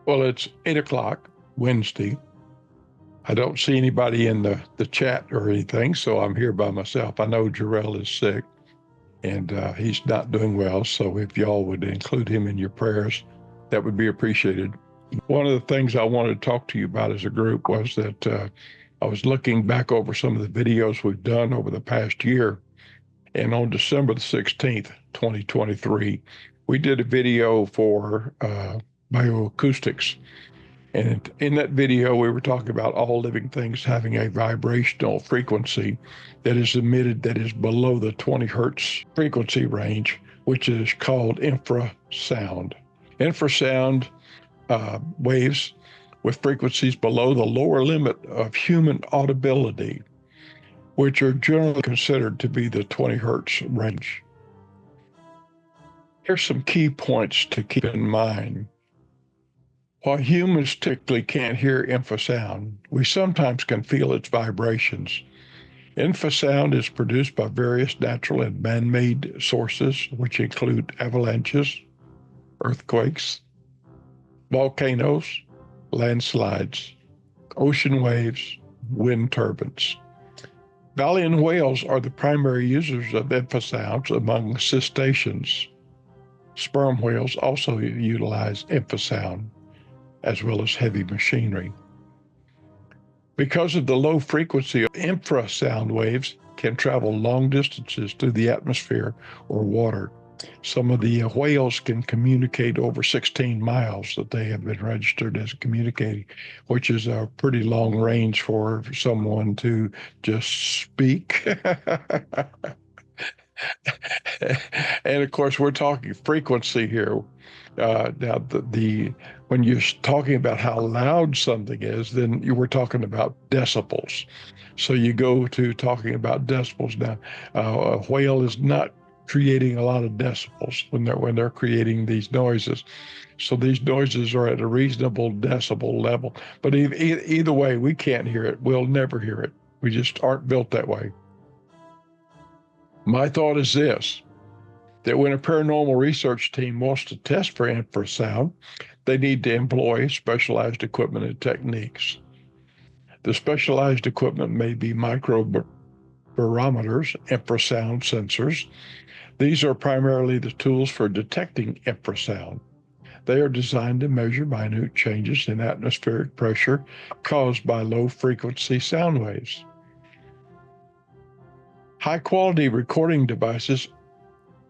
Well, it's 8 o'clock Wednesday. I don't see anybody in the chat or anything, so I'm here by myself. I know Jarrell is sick and he's not doing well. So if y'all would include him in your prayers, that would be appreciated. One of the things I wanted to talk to you about as a group was that I was looking back over some of the videos we've done over the past year. And on December the 16th, 2023, we did a video for Bioacoustics. And in that video, we were talking about all living things having a vibrational frequency that is emitted that is below the 20 hertz frequency range, which is called infrasound. Infrasound waves with frequencies below the lower limit of human audibility, which are generally considered to be the 20 hertz range. Here's some key points to keep in mind. While humans typically can't hear infrasound, we sometimes can feel its vibrations. Infrasound is produced by various natural and man-made sources, which include avalanches, earthquakes, volcanoes, landslides, ocean waves, wind turbines. Baleen whales are the primary users of infrasounds among cetaceans. Sperm whales also utilize infrasound, as well as heavy machinery. Because of the low frequency of infrasound waves can travel long distances through the atmosphere or water. Some of the whales can communicate over 16 miles that they have been registered as communicating, which is a pretty long range for someone to just speak. And of course, we're talking frequency here. Now, when you're talking about how loud something is, then you were talking about decibels. So you go to talking about decibels. Now, a whale is not creating a lot of decibels when they're creating these noises. So these noises are at a reasonable decibel level. But either way, we can't hear it. We'll never hear it. We just aren't built that way. My thought is this, that when a paranormal research team wants to test for infrasound, they need to employ specialized equipment and techniques. The specialized equipment may be microbarometers, infrasound sensors. These are primarily the tools for detecting infrasound. They are designed to measure minute changes in atmospheric pressure caused by low-frequency sound waves. High-quality recording devices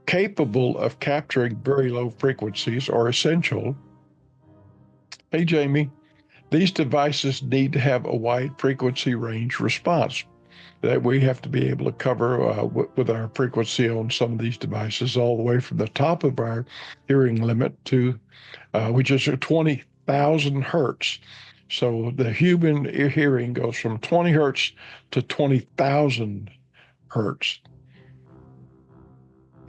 capable of capturing very low frequencies are essential. Hey, Jamie, these devices need to have a wide frequency range response that we have to be able to cover with our frequency on some of these devices, all the way from the top of our hearing limit to, which is 20,000 hertz. So the human hearing goes from 20 hertz to 20,000 hertz.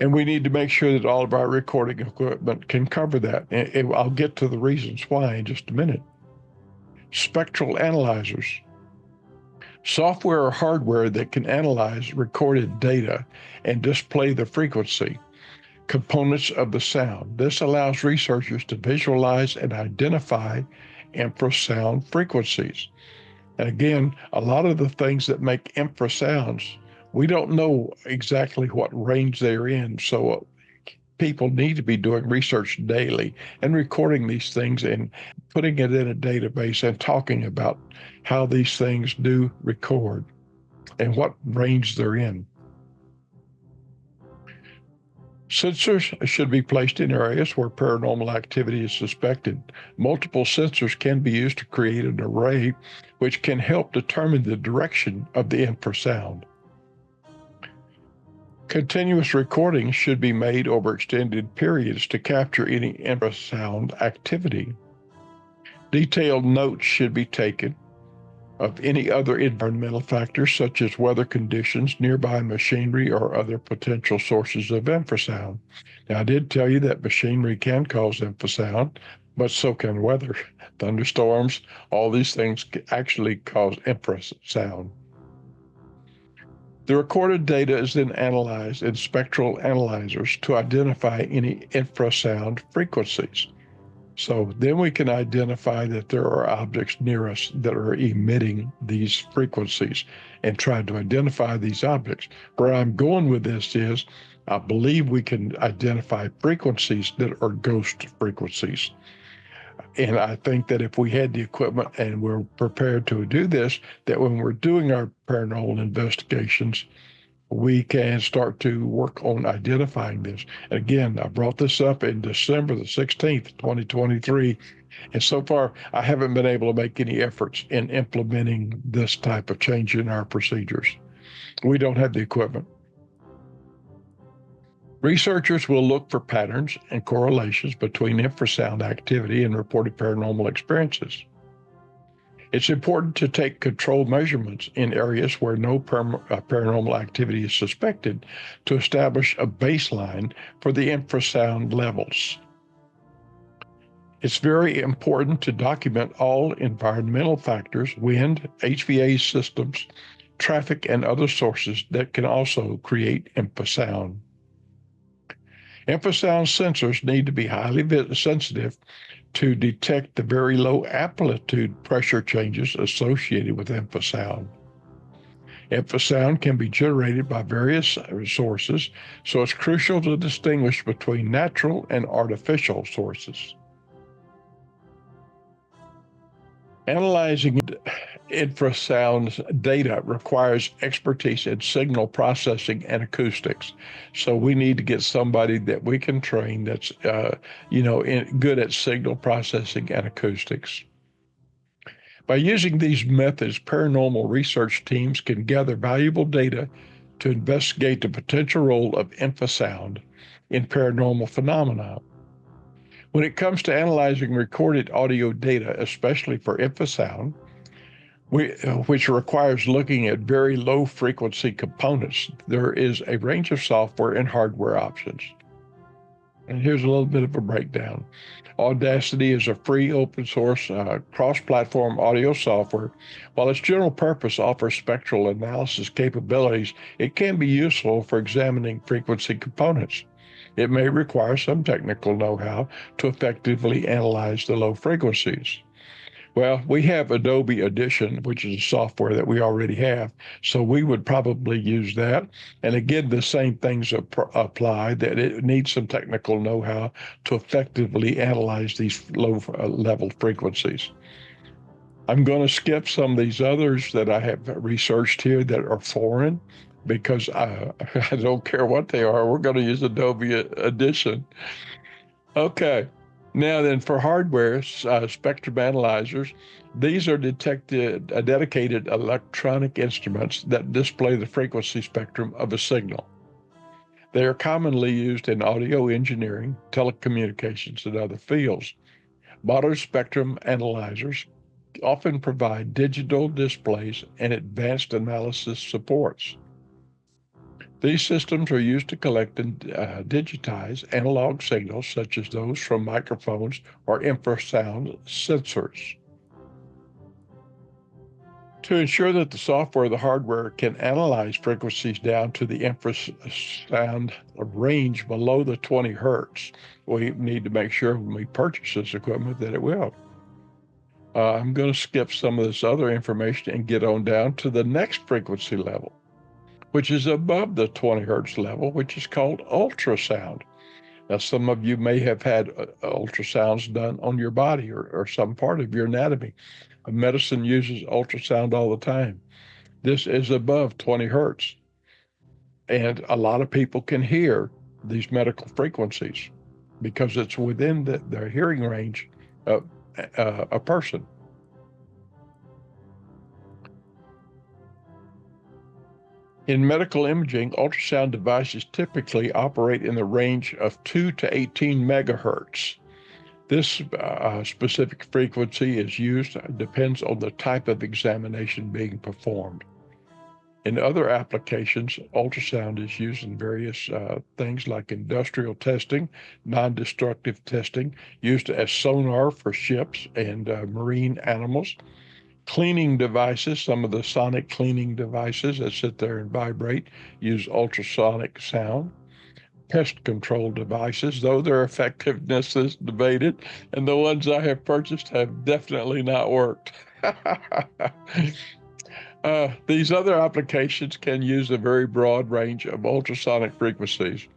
And we need to make sure that all of our recording equipment can cover that. And I'll get to the reasons why in just a minute. Spectral analyzers. Software or hardware that can analyze recorded data and display the frequency components of the sound. This allows researchers to visualize and identify infrasound frequencies. And again, a lot of the things that make infrasounds, we don't know exactly what range they're in. So people need to be doing research daily and recording these things and putting it in a database and talking about how these things do record and what range they're in. Sensors should be placed in areas where paranormal activity is suspected. Multiple sensors can be used to create an array which can help determine the direction of the infrasound. Continuous recordings should be made over extended periods to capture any infrasound activity. Detailed notes should be taken of any other environmental factors such as weather conditions, nearby machinery, or other potential sources of infrasound. Now, I did tell you that machinery can cause infrasound, but so can weather. Thunderstorms, all these things actually cause infrasound. The recorded data is then analyzed in spectral analyzers to identify any infrasound frequencies. So then we can identify that there are objects near us that are emitting these frequencies and try to identify these objects. Where I'm going with this is I believe we can identify frequencies that are ghost frequencies. And I think that if we had the equipment and we're prepared to do this, that when we're doing our paranormal investigations, we can start to work on identifying this. And again, I brought this up in December the 16th, 2023. And so far, I haven't been able to make any efforts in implementing this type of change in our procedures. We don't have the equipment. Researchers will look for patterns and correlations between infrasound activity and reported paranormal experiences. It's important to take controlled measurements in areas where no paranormal activity is suspected to establish a baseline for the infrasound levels. It's very important to document all environmental factors, wind, HVA systems, traffic, and other sources that can also create infrasound. Infrasound sensors need to be highly sensitive to detect the very low amplitude pressure changes associated with infrasound. Infrasound can be generated by various sources, so it's crucial to distinguish between natural and artificial sources. Analyzing infrasound data requires expertise in signal processing and acoustics. So we need to get somebody that we can train that's, good at signal processing and acoustics. By using these methods, paranormal research teams can gather valuable data to investigate the potential role of infrasound in paranormal phenomena. When it comes to analyzing recorded audio data, especially for infrasound, which requires looking at very low frequency components, there is a range of software and hardware options. And here's a little bit of a breakdown. Audacity is a free open source cross-platform audio software. While its general purpose offers spectral analysis capabilities, it can be useful for examining frequency components. It may require some technical know-how to effectively analyze the low frequencies. Well, we have Adobe Audition, which is a software that we already have, so we would probably use that. And again, the same things apply, that it needs some technical know-how to effectively analyze these low-level frequencies. I'm going to skip some of these others that I have researched here that are foreign because I don't care what they are. We're going to use Adobe Audition. Okay. Now then, for hardware, spectrum analyzers, these are dedicated electronic instruments that display the frequency spectrum of a signal. They are commonly used in audio engineering, telecommunications, and other fields. Modern spectrum analyzers often provide digital displays and advanced analysis supports. These systems are used to collect and digitize analog signals, such as those from microphones or infrasound sensors. To ensure that the software or the hardware can analyze frequencies down to the infrasound range below the 20 hertz, we need to make sure when we purchase this equipment that it will. I'm going to skip some of this other information and get on down to the next frequency level, which is above the 20 hertz level, which is called ultrasound. Now, some of you may have had ultrasounds done on your body or some part of your anatomy. Medicine uses ultrasound all the time. This is above 20 hertz. And a lot of people can hear these medical frequencies because it's within the hearing range of a person. In medical imaging, ultrasound devices typically operate in the range of 2 to 18 megahertz. This specific frequency is used, depends on the type of examination being performed. In other applications, ultrasound is used in various things like industrial testing, non-destructive testing, used as sonar for ships and marine animals. Cleaning devices, some of the sonic cleaning devices that sit there and vibrate, use ultrasonic sound. pest control devices, though their effectiveness is debated, and the ones I have purchased have definitely not worked. These other applications can use a very broad range of ultrasonic frequencies.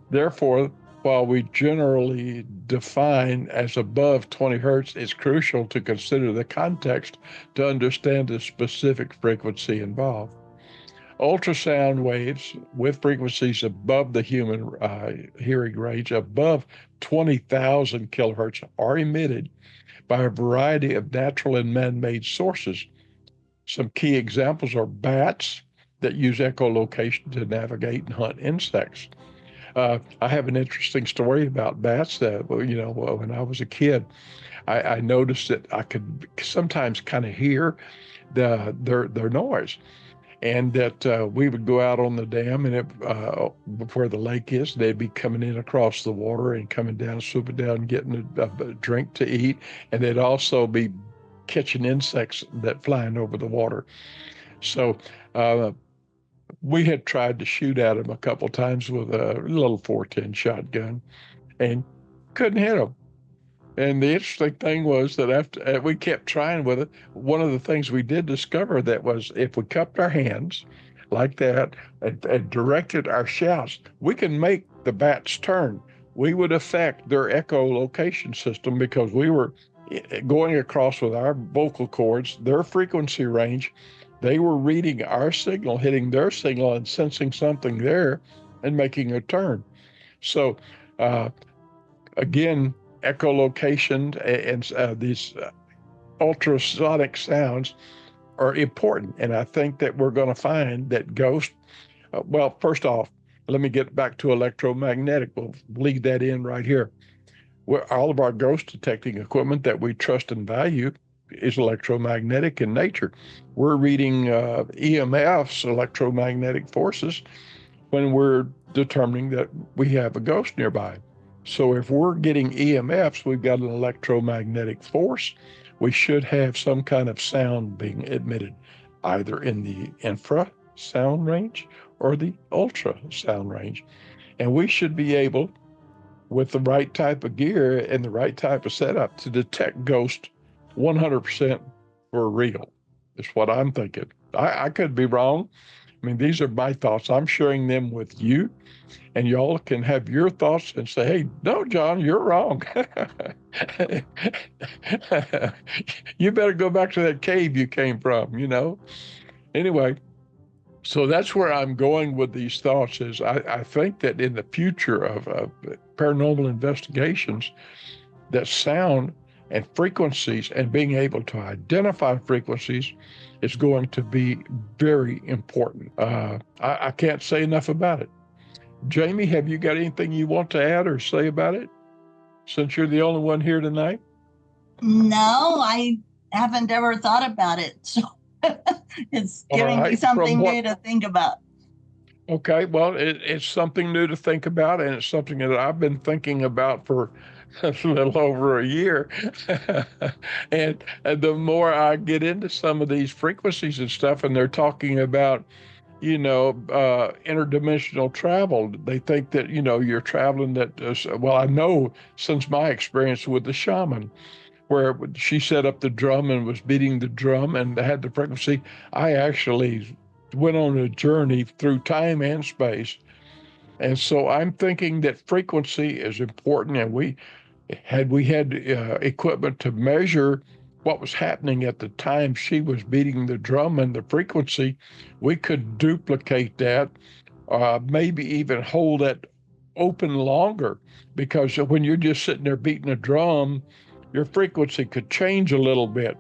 Therefore, while we generally define as above 20 hertz, it's crucial to consider the context to understand the specific frequency involved. Ultrasound waves with frequencies above the human hearing range, above 20,000 kilohertz, are emitted by a variety of natural and man-made sources. Some key examples are bats that use echolocation to navigate and hunt insects. I have an interesting story about bats that, when I was a kid, I noticed that I could sometimes kind of hear their noise. And that we would go out on the dam and where the lake is, they'd be coming in across the water and coming down, swooping down, and getting a drink to eat. And they'd also be catching insects that flying over the water. So we had tried to shoot at them a couple times with a little 410 shotgun and couldn't hit them. And the interesting thing was that after we kept trying with it, one of the things we did discover that was if we cupped our hands like that and directed our shouts, we can make the bats turn. We would affect their echolocation system because we were going across with our vocal cords, their frequency range. They were reading our signal, hitting their signal, and sensing something there and making a turn. So, again, echolocation and these ultrasonic sounds are important. And I think that we're going to find that ghosts, well, first off, let me get back to electromagnetic. We'll lead that in right here. All of our ghost detecting equipment that we trust and value is electromagnetic in nature. We're reading EMFs, electromagnetic forces, when we're determining that we have a ghost nearby. So if we're getting EMFs, we've got an electromagnetic force. We should have some kind of sound being emitted, either in the infra sound range or the ultrasound range. And we should be able, with the right type of gear and the right type of setup, to detect ghosts 100% for real, is what I'm thinking. I could be wrong. I mean, these are my thoughts. I'm sharing them with you, and y'all can have your thoughts and say, hey, no, John, you're wrong. You better go back to that cave you came from, Anyway, so that's where I'm going with these thoughts is I think that in the future of paranormal investigations, that sound and frequencies and being able to identify frequencies is going to be very important. I can't say enough about it. Jamie, have you got anything you want to add or say about it, since you're the only one here tonight? No, I haven't ever thought about it. So it's giving me something new to think about. Okay, well, it's something new to think about, and it's something that I've been thinking about for a little over a year. And the more I get into some of these frequencies and stuff, and they're talking about, interdimensional travel. They think that, you're traveling well, I know since my experience with the shaman, where she set up the drum and was beating the drum and had the frequency, I actually went on a journey through time and space. And so I'm thinking that frequency is important, and we had equipment to measure what was happening at the time she was beating the drum and the frequency, we could duplicate that, maybe even hold it open longer, because when you're just sitting there beating a drum, your frequency could change a little bit.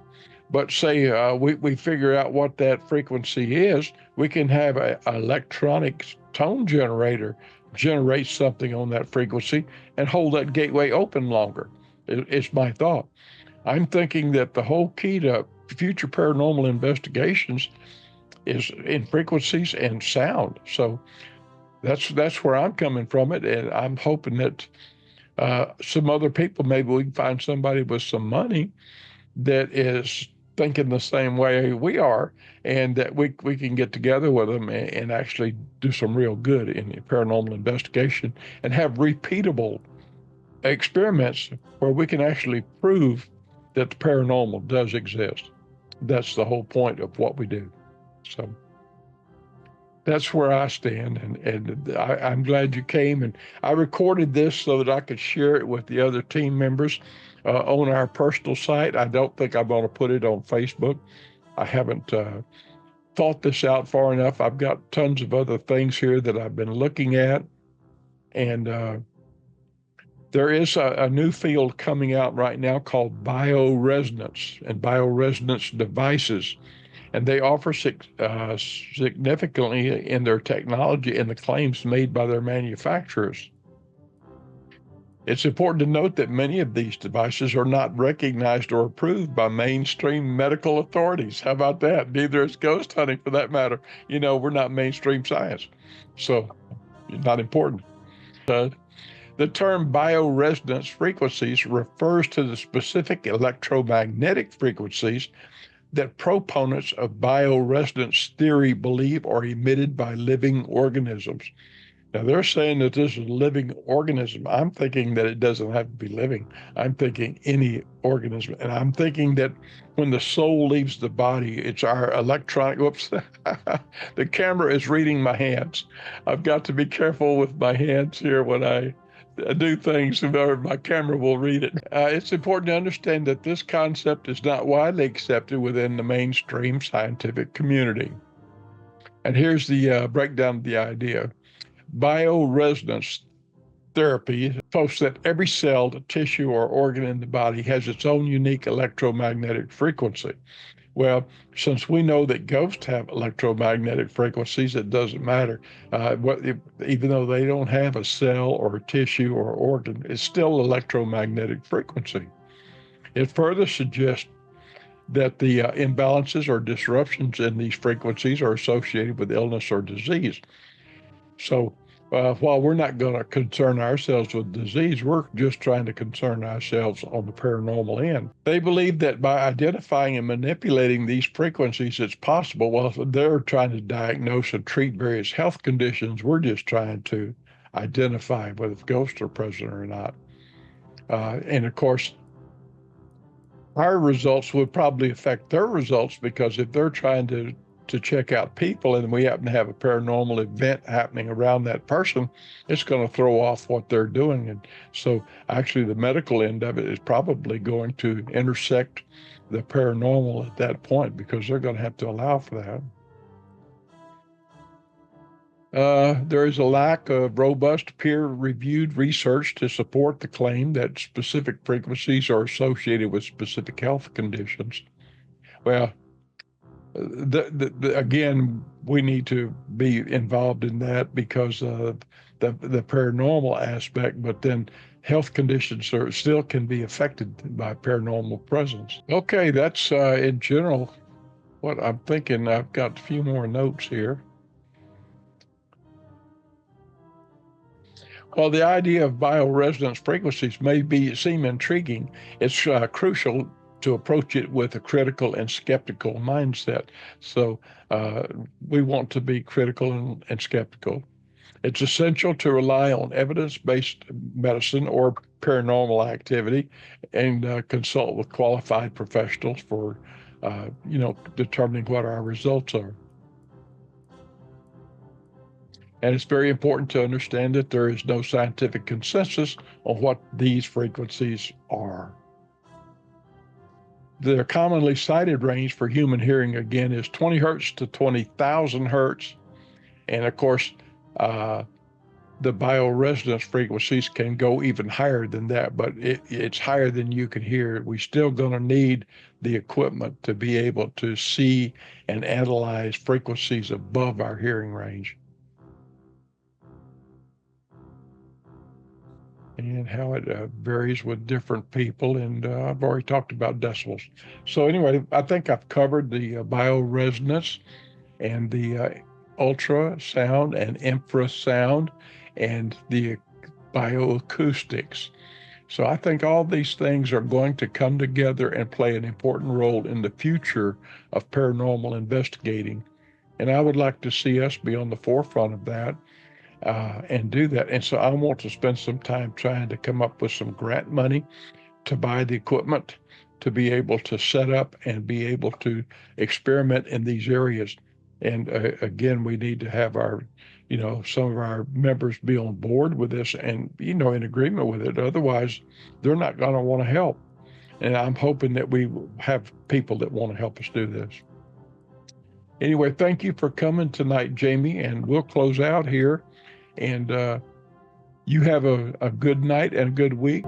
But say we figure out what that frequency is, we can have an electronic tone generator generate something on that frequency and hold that gateway open longer. It's my thought. I'm thinking that the whole key to future paranormal investigations is in frequencies and sound. So that's where I'm coming from it, and I'm hoping that some other people, maybe we can find somebody with some money that is thinking the same way we are, and that we can get together with them and actually do some real good in paranormal investigation and have repeatable experiments where we can actually prove that the paranormal does exist. That's the whole point of what we do. So that's where I stand, and I'm glad you came. And I recorded this so that I could share it with the other team members on our personal site. I don't think I'm going to put it on Facebook. I haven't thought this out far enough. I've got tons of other things here that I've been looking at, and there is a new field coming out right now called bioresonance and bioresonance devices. And they offer significantly in their technology and the claims made by their manufacturers. It's important to note that many of these devices are not recognized or approved by mainstream medical authorities. How about that? Neither is ghost hunting, for that matter. We're not mainstream science, so not important. The term bioresonance frequencies refers to the specific electromagnetic frequencies that proponents of bioresonance theory believe are emitted by living organisms. Now, they're saying that this is a living organism. I'm thinking that it doesn't have to be living. I'm thinking any organism. And I'm thinking that when the soul leaves the body, it's our electronic, whoops, the camera is reading my hands. I've got to be careful with my hands here when I do things, or my camera will read it. It's important to understand that this concept is not widely accepted within the mainstream scientific community. And here's the breakdown of the idea. Bioresonance therapy boasts that every cell, tissue, or organ in the body has its own unique electromagnetic frequency. Well, since we know that ghosts have electromagnetic frequencies, it doesn't matter. Even though they don't have a cell or a tissue or organ, it's still electromagnetic frequency. It further suggests that the imbalances or disruptions in these frequencies are associated with illness or disease. So while we're not going to concern ourselves with disease, we're just trying to concern ourselves on the paranormal end. They believe that by identifying and manipulating these frequencies, it's possible. Well, they're trying to diagnose and treat various health conditions. We're just trying to identify whether ghosts are present or not. And of course, our results would probably affect their results, because if they're trying to check out people and we happen to have a paranormal event happening around that person, it's going to throw off what they're doing. And so actually the medical end of it is probably going to intersect the paranormal at that point, because they're going to have to allow for that. There is a lack of robust peer-reviewed research to support the claim that specific frequencies are associated with specific health conditions. Well, again, we need to be involved in that because of the paranormal aspect, but then health conditions still can be affected by paranormal presence. Okay, that's in general what I'm thinking. I've got a few more notes here. While the idea of bioresonance frequencies may seem intriguing, it's crucial to approach it with a critical and skeptical mindset. So we want to be critical and skeptical. It's essential to rely on evidence-based medicine or paranormal activity and consult with qualified professionals for, determining what our results are. And it's very important to understand that there is no scientific consensus on what these frequencies are. The commonly cited range for human hearing, again, is 20 hertz to 20,000 hertz. And of course, the bioresonance frequencies can go even higher than that, but it's higher than you can hear. We're still going to need the equipment to be able to see and analyze frequencies above our hearing range. And how it varies with different people. And I've already talked about decibels. So anyway, I think I've covered the bioresonance and the ultrasound and infrasound and the bioacoustics. So I think all these things are going to come together and play an important role in the future of paranormal investigating. And I would like to see us be on the forefront of that and do that. And so I want to spend some time trying to come up with some grant money to buy the equipment to be able to set up and be able to experiment in these areas. And again, we need to have some of our members be on board with this and, in agreement with it. Otherwise, they're not going to want to help. And I'm hoping that we have people that want to help us do this. Anyway, thank you for coming tonight, Jamie, and we'll close out here. And you have a good night and a good week.